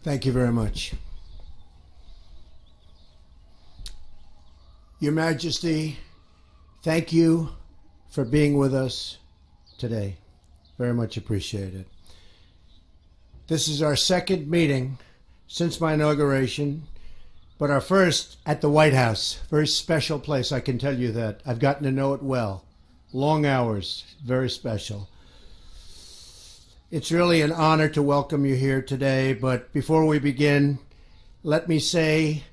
Thank you very much. Your Majesty, thank you for being with us today. Very much appreciated. This is our second meeting since my inauguration, but our first at the White House. Very special place, I can tell you that. I've gotten to know it well. Long hours, very special. It's really an honor to welcome you here today, but before we begin, let me say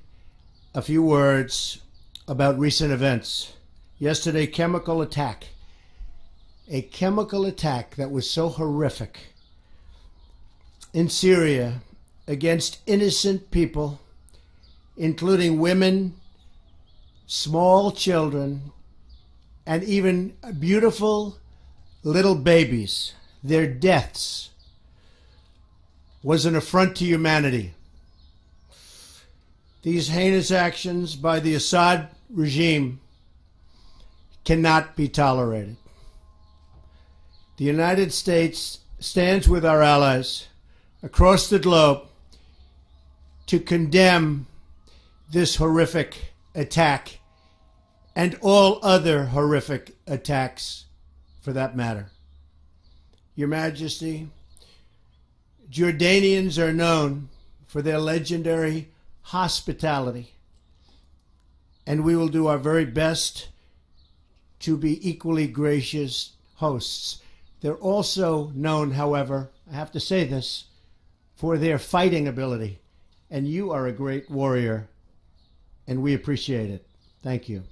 a few words about recent events. Yesterday, a chemical attack that was so horrific in Syria against innocent people, including women, small children, and even beautiful little babies. Their deaths was an affront to humanity. These heinous actions by the Assad regime cannot be tolerated. The United States stands with our allies across the globe to condemn this horrific attack and all other horrific attacks for that matter. Your Majesty, Jordanians are known for their legendary hospitality, and we will do our very best to be equally gracious hosts. They're also known, however, I have to say this, for their fighting ability, and you are a great warrior, and we appreciate it. Thank you.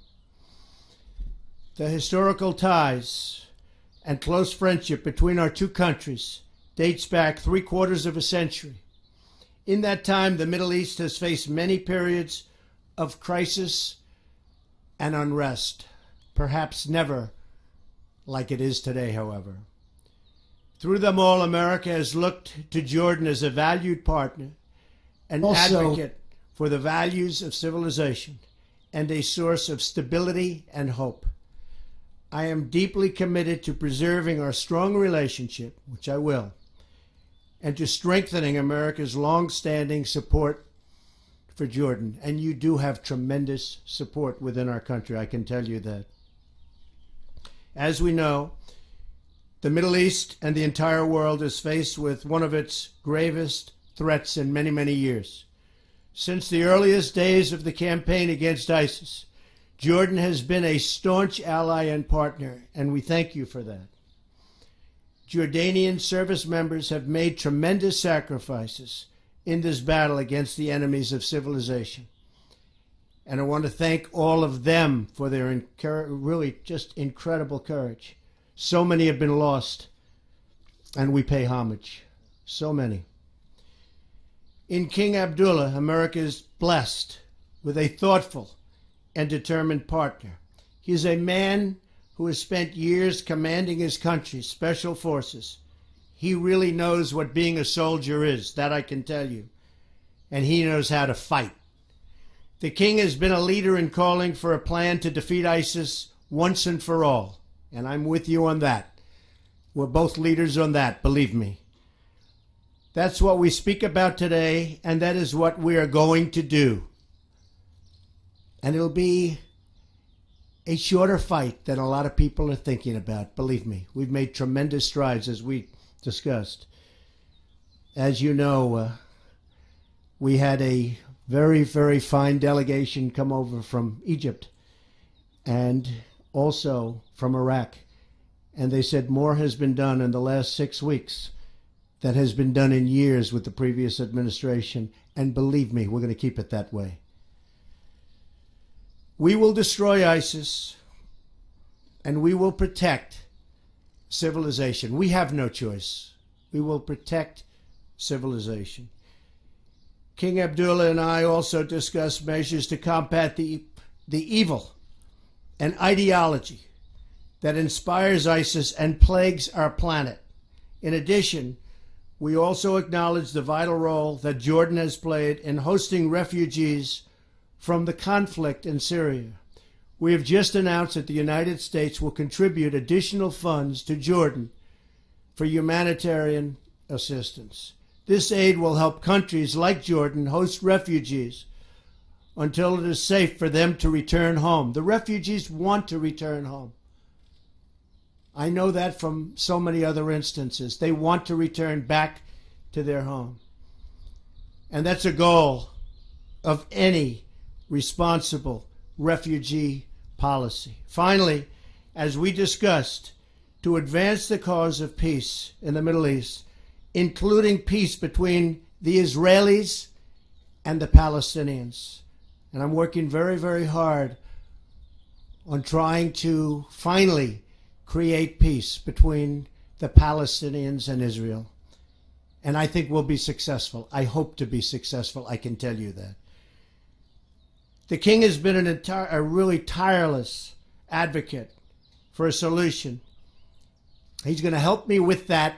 The historical ties and close friendship between our two countries dates back 3/4 of a century. In that time, the Middle East has faced many periods of crisis and unrest, perhaps never like it is today, however. Through them all, America has looked to Jordan as a valued partner, an advocate for the values of civilization, and a source of stability and hope. I am deeply committed to preserving our strong relationship, which I will, and to strengthening America's long-standing support for Jordan. And you do have tremendous support within our country, I can tell you that. As we know, the Middle East and the entire world is faced with one of its gravest threats in many, many years. Since the earliest days of the campaign against ISIS, Jordan has been a staunch ally and partner, and we thank you for that. Jordanian service members have made tremendous sacrifices in this battle against the enemies of civilization. And I want to thank all of them for their really just incredible courage. So many have been lost, and we pay homage. So many. In King Abdullah, America is blessed with a thoughtful and determined partner. He is a man who has spent years commanding his country's special forces. He really knows what being a soldier is, that I can tell you. And he knows how to fight. The king has been a leader in calling for a plan to defeat ISIS once and for all. And I'm with you on that. We're both leaders on that, believe me. That's what we speak about today, and that is what we are going to do. And it'll be a shorter fight than a lot of people are thinking about. Believe me, we've made tremendous strides, as we discussed. As you know, we had a very, very fine delegation come over from Egypt and also from Iraq. And they said more has been done in the last 6 weeks than has been done in years with the previous administration. And believe me, we're going to keep it that way. We will destroy ISIS, and we will protect civilization. We have no choice. We will protect civilization. King Abdullah and I also discussed measures to combat the evil and ideology that inspires ISIS and plagues our planet. In addition, we also acknowledge the vital role that Jordan has played in hosting refugees from the conflict in Syria. We have just announced that the United States will contribute additional funds to Jordan for humanitarian assistance. This aid will help countries like Jordan host refugees until it is safe for them to return home. The refugees want to return home. I know that from so many other instances. They want to return back to their home. And that's a goal of any responsible refugee policy. Finally, as we discussed, to advance the cause of peace in the Middle East, including peace between the Israelis and the Palestinians. And I'm working very, very hard on trying to finally create peace between the Palestinians and Israel. And I think we'll be successful. I hope to be successful. I can tell you that. The king has been a really tireless advocate for a solution. He's going to help me with that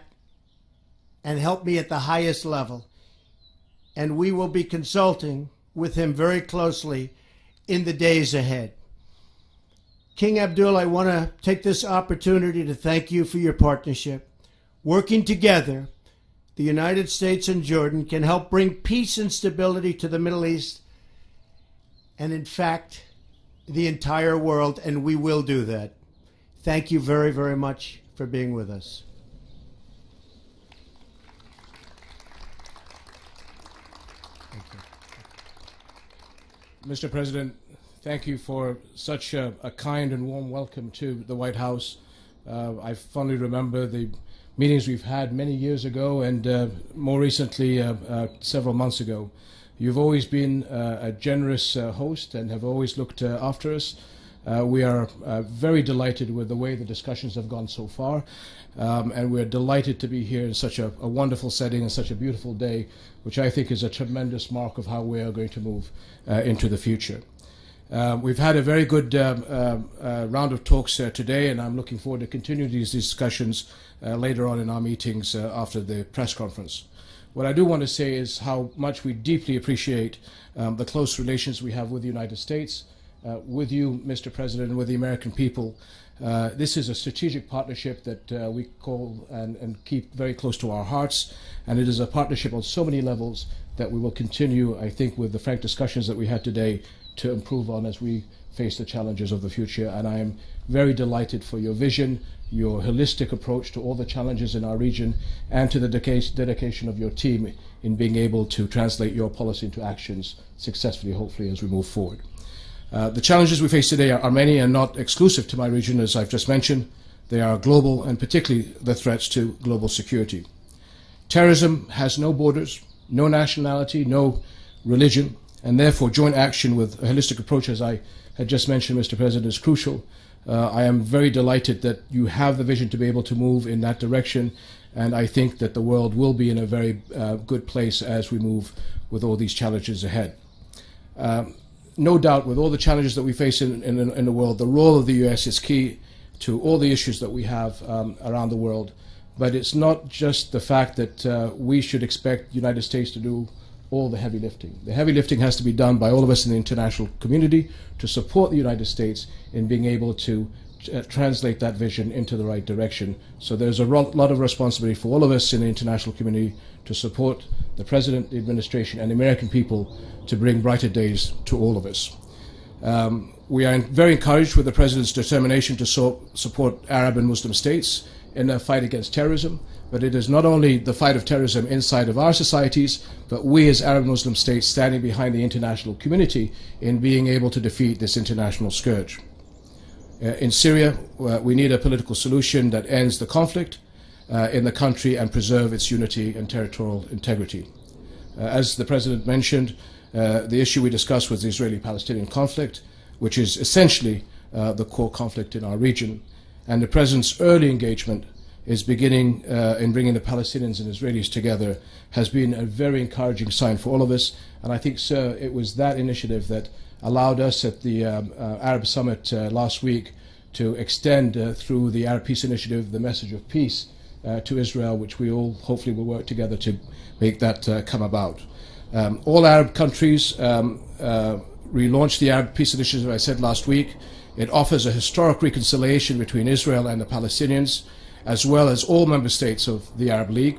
and help me at the highest level. And we will be consulting with him very closely in the days ahead. King Abdullah, I want to take this opportunity to thank you for your partnership. Working together, the United States and Jordan can help bring peace and stability to the Middle East and, in fact, the entire world, and we will do that. Thank you very, very much for being with us. Mr. President, thank you for such a kind and warm welcome to the White House. I fondly remember the meetings we've had many years ago and more recently several months ago. You've always been a generous host and have always looked after us. We are very delighted with the way the discussions have gone so far, and we're delighted to be here in such a wonderful setting and such a beautiful day, which I think is a tremendous mark of how we are going to move into the future. We've had a very good round of talks today, and I'm looking forward to continuing these discussions later on in our meetings after the press conference. What I do want to say is how much we deeply appreciate the close relations we have with the United States, with you, Mr. President, and with the American people. This is a strategic partnership that we call and keep very close to our hearts, and it is a partnership on so many levels that we will continue, I think, with the frank discussions that we had today to improve on as we face the challenges of the future. And I am very delighted for your vision, your holistic approach to all the challenges in our region, and to the dedication of your team in being able to translate your policy into actions successfully, hopefully, as we move forward. The challenges we face today are many and not exclusive to my region, as I've just mentioned. They are global, and particularly the threats to global security. Terrorism has no borders, no nationality, no religion, and therefore joint action with a holistic approach, as I had just mentioned, Mr. President, is crucial. I am very delighted that you have the vision to be able to move in that direction, and I think that the world will be in a very good place as we move with all these challenges ahead. No doubt, with all the challenges that we face in the world, the role of the U.S. is key to all the issues that we have around the world. But it's not just the fact that we should expect the United States to do all the heavy lifting. The heavy lifting has to be done by all of us in the international community to support the United States in being able to translate that vision into the right direction. So there's a lot of responsibility for all of us in the international community to support the President, the administration, and the American people to bring brighter days to all of us. We are very encouraged with the President's determination to support Arab and Muslim states in their fight against terrorism. But it is not only the fight of terrorism inside of our societies, but we as Arab Muslim states standing behind the international community in being able to defeat this international scourge. In Syria, we need a political solution that ends the conflict in the country and preserve its unity and territorial integrity. As the President mentioned, the issue we discussed was the Israeli-Palestinian conflict, which is essentially the core conflict in our region. And the President's early engagement is beginning in bringing the Palestinians and Israelis together has been a very encouraging sign for all of us. And I think, sir, it was that initiative that allowed us at the Arab Summit last week to extend through the Arab Peace Initiative the message of peace to Israel, which we all hopefully will work together to make that come about. All Arab countries relaunched the Arab Peace Initiative, I said last week. It offers a historic reconciliation between Israel and the Palestinians, as well as all member states of the Arab League.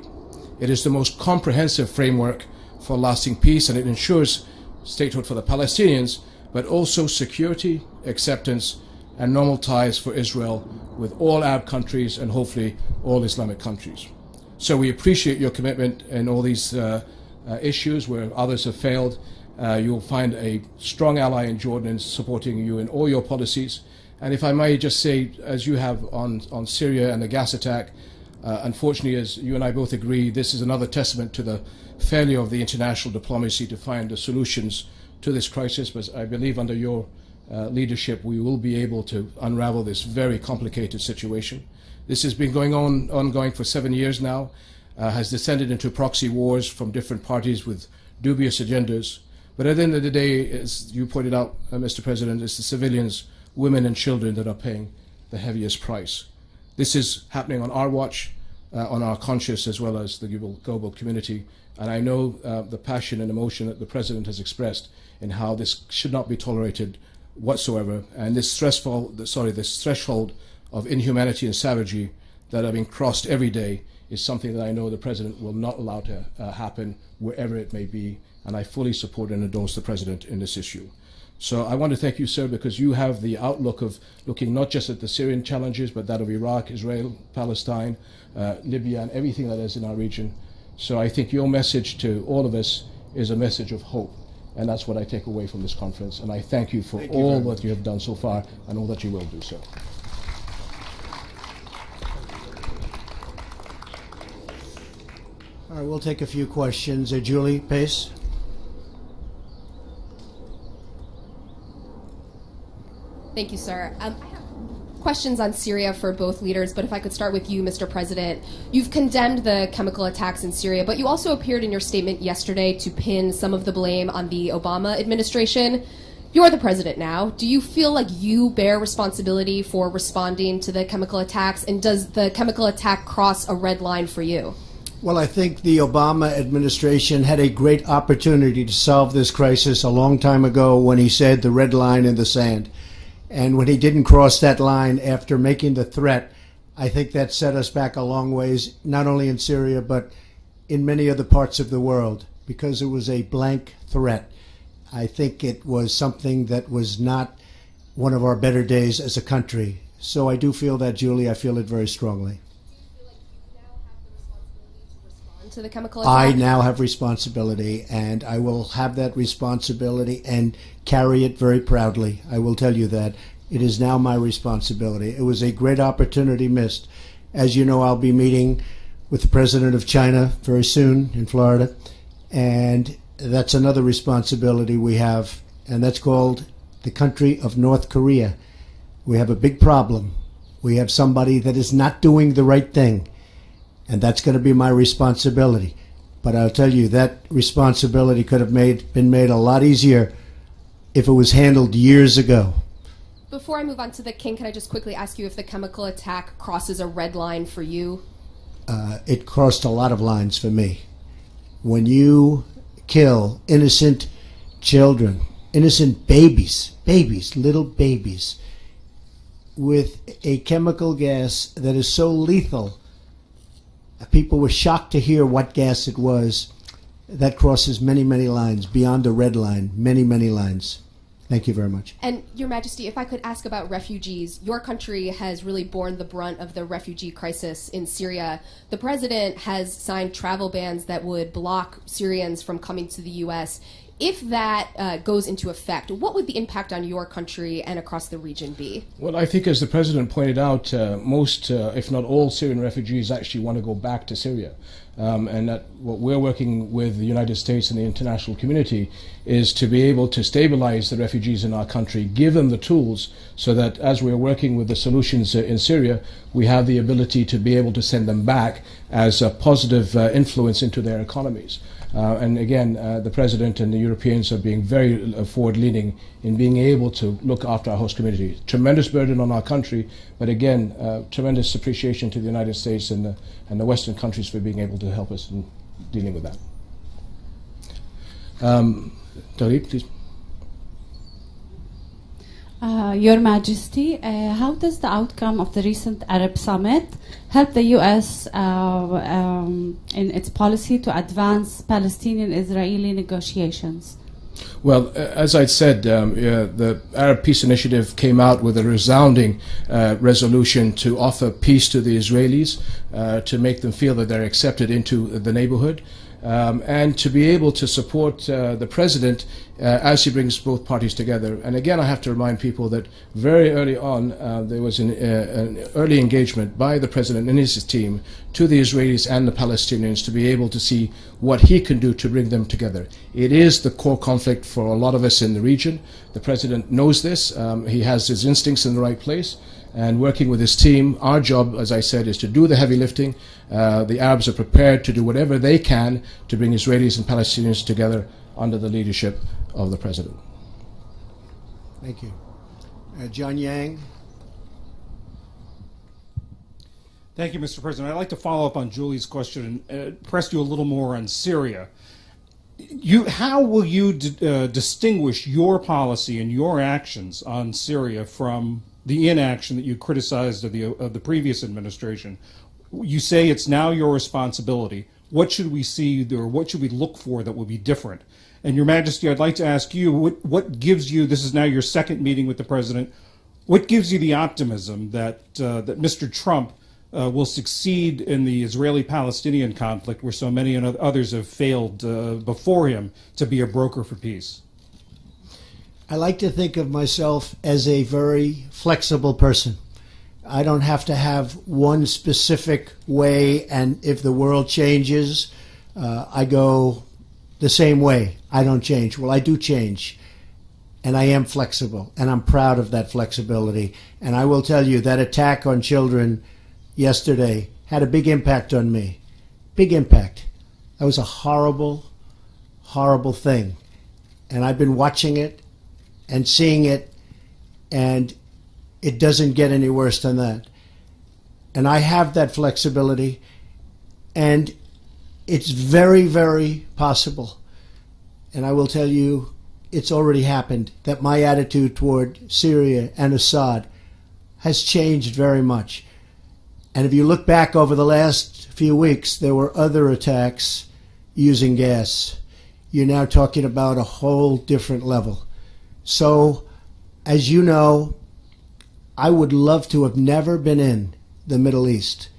It is the most comprehensive framework for lasting peace, and it ensures statehood for the Palestinians, but also security, acceptance, and normal ties for Israel with all Arab countries and hopefully all Islamic countries. So we appreciate your commitment in all these issues where others have failed. You'll find a strong ally in Jordan in supporting you in all your policies. And if I may just say, as you have on Syria and the gas attack, unfortunately, as you and I both agree, this is another testament to the failure of the international diplomacy to find the solutions to this crisis. But I believe under your leadership, we will be able to unravel this very complicated situation. This has been ongoing for 7 years now, has descended into proxy wars from different parties with dubious agendas. But at the end of the day, as you pointed out, Mr. President, it's the civilians, women and children that are paying the heaviest price. This is happening on our watch, on our conscience, as well as the global community. And I know the passion and emotion that the President has expressed in how this should not be tolerated whatsoever. And this threshold of inhumanity and savagery that are being crossed every day is something that I know the President will not allow to happen wherever it may be. And I fully support and endorse the President in this issue. So I want to thank you, sir, because you have the outlook of looking not just at the Syrian challenges, but that of Iraq, Israel, Palestine, Libya, and everything that is in our region. So I think your message to all of us is a message of hope. And that's what I take away from this conference. And I thank you for all what you have done so far and all that you will do, sir. All right, we'll take a few questions. Julie Pace. Thank you, sir. I have questions on Syria for both leaders, but if I could start with you, Mr. President. You've condemned the chemical attacks in Syria, but you also appeared in your statement yesterday to pin some of the blame on the Obama administration. You're the president now. Do you feel like you bear responsibility for responding to the chemical attacks, and does the chemical attack cross a red line for you? Well, I think the Obama administration had a great opportunity to solve this crisis a long time ago when he said the red line in the sand. And when he didn't cross that line after making the threat, I think that set us back a long ways, not only in Syria, but in many other parts of the world, because it was a blank threat. I think it was something that was not one of our better days as a country. So I do feel that, Julie. I feel it very strongly. To the chemical attack? I now have responsibility, and I will have that responsibility and carry it very proudly. I will tell you that. It is now my responsibility. It was a great opportunity missed. As you know, I'll be meeting with the president of China very soon in Florida, and that's another responsibility we have, and that's called the country of North Korea. We have a big problem. We have somebody that is not doing the right thing. And that's going to be my responsibility. But I'll tell you, that responsibility could have been made a lot easier if it was handled years ago. Before I move on to the king, can I just quickly ask you if the chemical attack crosses a red line for you? It crossed a lot of lines for me. When you kill innocent children, innocent babies, little babies, with a chemical gas that is so lethal, people were shocked to hear what gas it was. That crosses many, many lines, beyond the red line, many, many lines. Thank you very much. And, Your Majesty, if I could ask about refugees, your country has really borne the brunt of the refugee crisis in Syria. The president has signed travel bans that would block Syrians from coming to the U.S. If that goes into effect, what would the impact on your country and across the region be? Well, I think, as the President pointed out, most, if not all, Syrian refugees actually want to go back to Syria. And that what we're working with the United States and the international community is to be able to stabilize the refugees in our country, give them the tools so that as we're working with the solutions in Syria, we have the ability to be able to send them back as a positive influence into their economies. And again, the President and the Europeans are being very forward-leaning in being able to look after our host community. Tremendous burden on our country, but again, tremendous appreciation to the United States and the Western countries for being able to help us in dealing with that. Dalip, please. Your Majesty, how does the outcome of the recent Arab summit help the U.S. In its policy to advance Palestinian-Israeli negotiations? Well, as I said, the Arab Peace Initiative came out with a resounding resolution to offer peace to the Israelis, to make them feel that they're accepted into the neighborhood, and to be able to support the president as he brings both parties together. And again, I have to remind people that very early on, there was an early engagement by the president and his team to the Israelis and the Palestinians to be able to see what he can do to bring them together. It is the core conflict for a lot of us in the region. The president knows this. He has his instincts in the right place. And working with his team, our job, as I said, is to do the heavy lifting. The Arabs are prepared to do whatever they can to bring Israelis and Palestinians together under the leadership of the president. Thank you. John Yang. Thank you, Mr. President. I'd like to follow up on Julie's question and press you a little more on Syria. How will you distinguish your policy and your actions on Syria from the inaction that you criticized of the previous administration? You say it's now your responsibility. What should we see, or what should we look for that will be different? And Your Majesty, I'd like to ask you, what gives you, this is now your second meeting with the president, what gives you the optimism that Mr. Trump will succeed in the Israeli-Palestinian conflict, where so many others have failed before him, to be a broker for peace? I like to think of myself as a very flexible person. I don't have to have one specific way, and if the world changes, I go the same way. I don't change. Well, I do change, and I am flexible, and I'm proud of that flexibility. And I will tell you that attack on children yesterday had a big impact on me. Big impact. That was a horrible, horrible thing. And I've been watching it and seeing it, and it doesn't get any worse than that. And I have that flexibility, and it's very, very possible, and I will tell you, it's already happened, that my attitude toward Syria and Assad has changed very much. And if you look back over the last few weeks, there were other attacks using gas. You're now talking about a whole different level. So, as you know, I would love to have never been in the Middle East.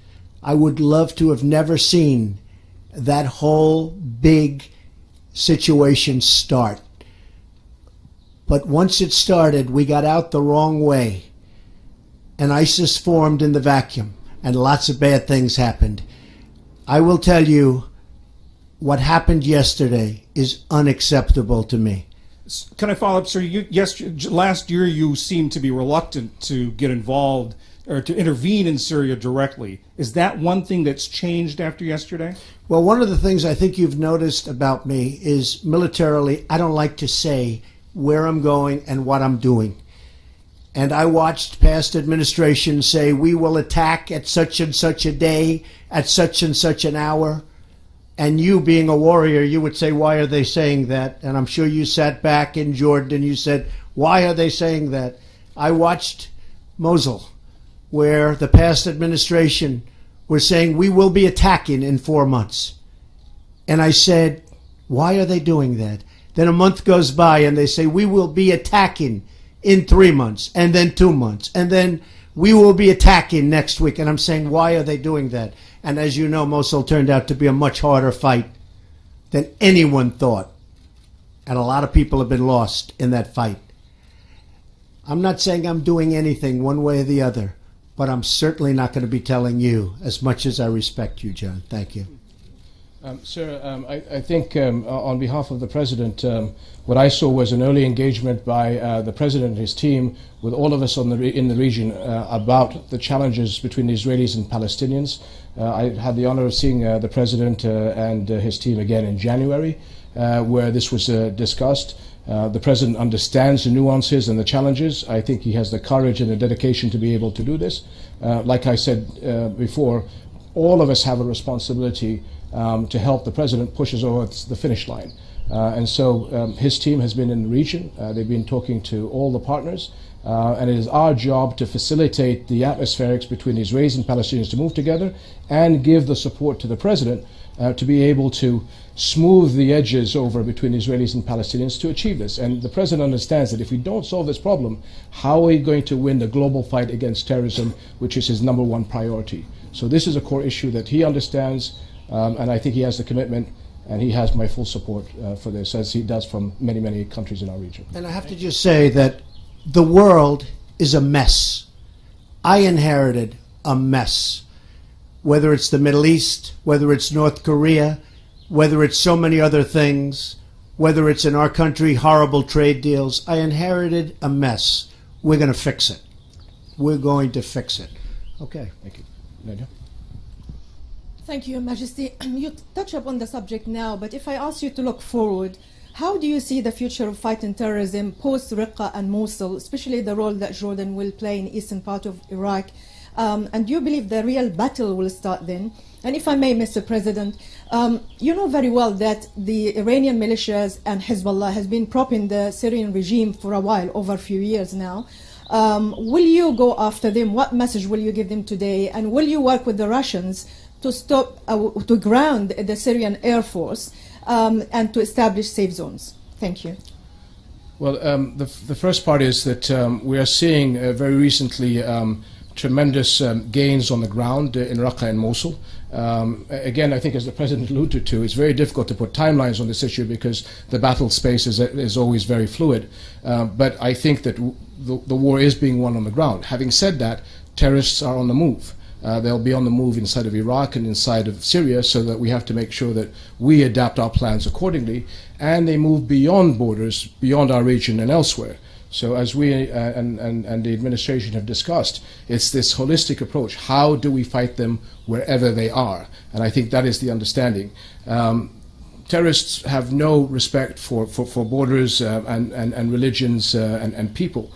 I would love to have never seen that whole big situation start. But once it started, we got out the wrong way, and ISIS formed in the vacuum, and lots of bad things happened. I will tell you, what happened yesterday is unacceptable to me. Can I follow up, sir? Last year you seemed to be reluctant to get involved or to intervene in Syria directly. Is that one thing that's changed after yesterday? Well, one of the things I think you've noticed about me is militarily, I don't like to say where I'm going and what I'm doing. And I watched past administrations say, we will attack at such and such a day, at such and such an hour. And you, being a warrior, you would say, why are they saying that? And I'm sure you sat back in Jordan and you said, why are they saying that? I watched Mosul, where the past administration was saying, we will be attacking in 4 months. And I said, why are they doing that? Then a month goes by and they say, we will be attacking in 3 months, and then 2 months, and then we will be attacking next week. And I'm saying, why are they doing that? And as you know, Mosul turned out to be a much harder fight than anyone thought. And a lot of people have been lost in that fight. I'm not saying I'm doing anything one way or the other, but I'm certainly not going to be telling you, as much as I respect you, John. Thank you. Sir, I think on behalf of the President, what I saw was an early engagement by the President and his team with all of us in the region about the challenges between the Israelis and Palestinians. I had the honor of seeing the President and his team again in January, where this was discussed. The President understands the nuances and the challenges. I think he has the courage and the dedication to be able to do this. Like I said before, all of us have a responsibility to help the President push us over the finish line. And so his team has been in the region. They've been talking to all the partners. And it is our job to facilitate the atmospherics between the Israelis and Palestinians to move together and give the support to the president to be able to smooth the edges over between Israelis and Palestinians to achieve this. And the president understands that if we don't solve this problem, how are we going to win the global fight against terrorism, which is his #1 priority? So this is a core issue that he understands, and I think he has the commitment, and he has my full support for this, as he does from many, many countries in our region. And I have to just say that the world is a mess. I inherited a mess. Whether it's the Middle East, whether it's North Korea, whether it's so many other things, whether it's in our country, horrible trade deals, I inherited a mess. We're going to fix it. We're going to fix it. Okay. Thank you. Nadia? Thank you, Your Majesty. You touch upon the subject now, but if I ask you to look forward, how do you see the future of fighting terrorism post-Raqqa and Mosul, especially the role that Jordan will play in the eastern part of Iraq? And do you believe the real battle will start then? And if I may, Mr. President, you know very well that the Iranian militias and Hezbollah has been propping the Syrian regime for a while, over a few years now. Will you go after them? What message will you give them today? And will you work with the Russians to stop, to ground the Syrian Air Force and to establish safe zones? Thank you. Well, the first part is that we are seeing very recently tremendous gains on the ground in Raqqa and Mosul. Again, I think as the President alluded to, it's very difficult to put timelines on this issue because the battle space is always very fluid. But I think that the war is being won on the ground. Having said that, terrorists are on the move. They'll be on the move inside of Iraq and inside of Syria, so that we have to make sure that we adapt our plans accordingly, and they move beyond borders, beyond our region and elsewhere. So as we and the administration have discussed, it's this holistic approach. How do we fight them wherever they are? And I think that is the understanding. Terrorists have no respect for borders and religions and people.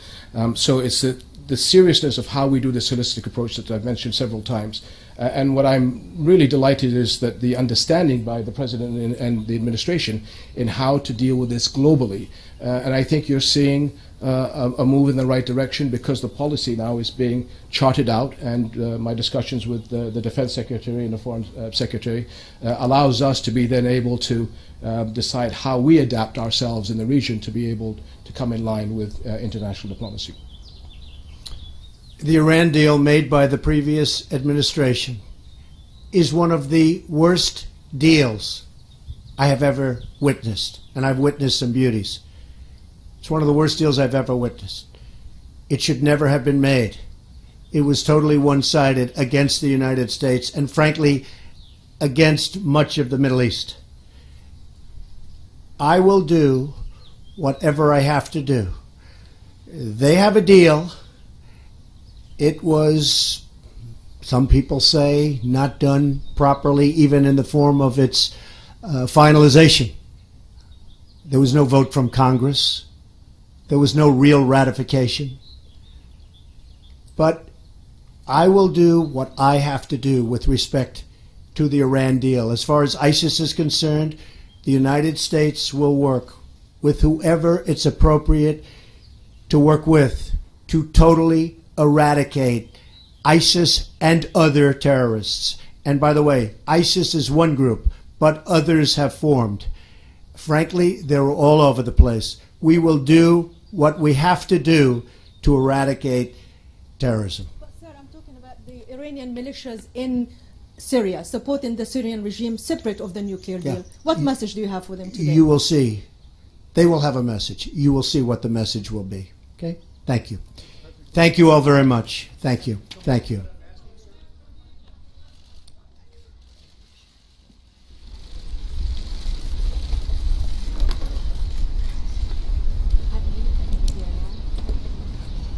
So it's the seriousness of how we do this holistic approach that I've mentioned several times. And what I'm really delighted is that the understanding by the President and the administration in how to deal with this globally. And I think you're seeing a move in the right direction because the policy now is being charted out, and my discussions with the Defense Secretary and the Foreign Secretary allows us to be then able to decide how we adapt ourselves in the region to be able to come in line with international diplomacy. The Iran deal made by the previous administration is one of the worst deals I have ever witnessed, and I've witnessed some beauties. It's one of the worst deals I've ever witnessed. It should never have been made. It was totally one-sided against the United States and, frankly, against much of the Middle East. I will do whatever I have to do. They have a deal. It was, some people say, not done properly, even in the form of its finalization. There was no vote from Congress. There was no real ratification. But I will do what I have to do with respect to the Iran deal. As far as ISIS is concerned, the United States will work with whoever it's appropriate to work with to totally eradicate ISIS and other terrorists. And by the way, ISIS is one group, but others have formed. Frankly, they're all over the place. We will do what we have to do to eradicate terrorism. But, sir, I'm talking about the Iranian militias in Syria, supporting the Syrian regime separate of the nuclear deal. What message do you have for them today? You will see. They will have a message. You will see what the message will be. Okay? Thank you. Thank you all very much. Thank you. Thank you.